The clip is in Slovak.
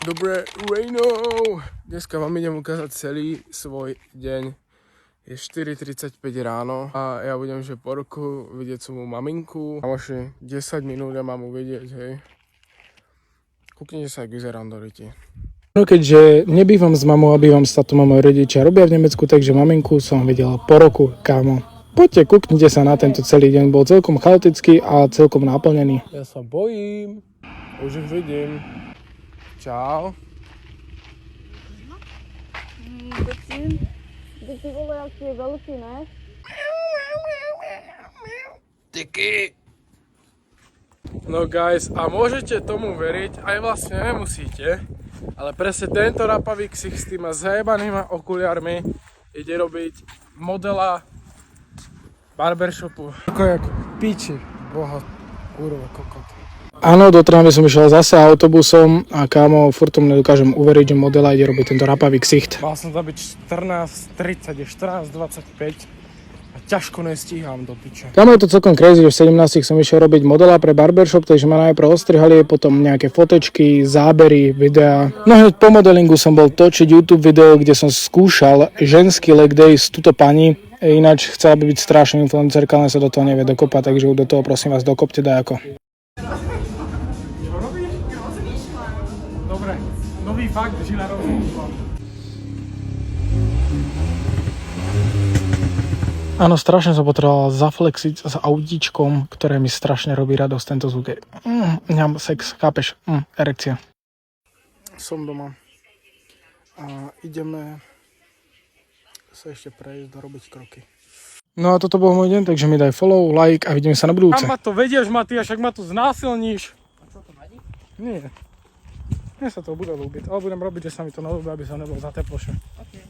Dobré ráno! Dneska vám idem ukázať celý svoj deň. Je 4:35 ráno a ja budem že po roku vidieť svoju maminku. Mám už 10 minút a mám uvidieť, hej. Kúknite sa, ak vyzerám do ryti. No keďže nebývam s mamou a bývam s tatom a moji rodičia robia v Nemecku, takže maminku som videl po roku, kámo. Poďte, kúknite sa na tento celý deň, bol celkom chaotický a celkom naplnený. Ja sa bojím, už ich vidím. Čau. Ty vole, aký je veľký, ne? Tyky. No guys, a môžete tomu veriť, aj vlastne nemusíte, ale presne tento rapavý ksich s týma zajebanýma okuliarmi ide robiť modela barbershopu. Ako je ako piči, boha, kurva, kokot. Áno, do Trnavy som išiel zase autobusom a kámo, furt tomu nedokážem uveriť, že modela ide robiť tento rapavý ksicht. Mal som tam byť 14:30, je 14:25 a ťažko nestíham do piče. Kámo, je to celkom crazy, že v 17 som išiel robiť modela pre barbershop, takže ma najprv ostrihali, potom nejaké fotečky, zábery, videá. No hneď po modelingu som bol točiť YouTube video, kde som skúšal ženský leg day s túto pani. Ináč chcela by byť strašná influencerka, ale sa do toho nevie dokopať, takže do toho prosím vás dokopte dajako. Dobre, nový fakt, Žila rozmýšľa. Áno, strašne som potreboval zaflexiť s autíčkom, ktoré mi strašne robí radosť tento zvuk. Mňam sex, chápeš? Erekcia. Som doma a ideme sa ešte prejsť a robiť kroky. No a toto bol môj deň, takže mi daj follow, like a vidíme sa na budúce. Kam ma to vedieš, Matiáš, ak ma tu znásilníš? A čo to vadí? Nie. Mne sa to bude ľúbiť, ale budem robiť, že sa mi to nelúbi, aby som nebol za teploše. Okay.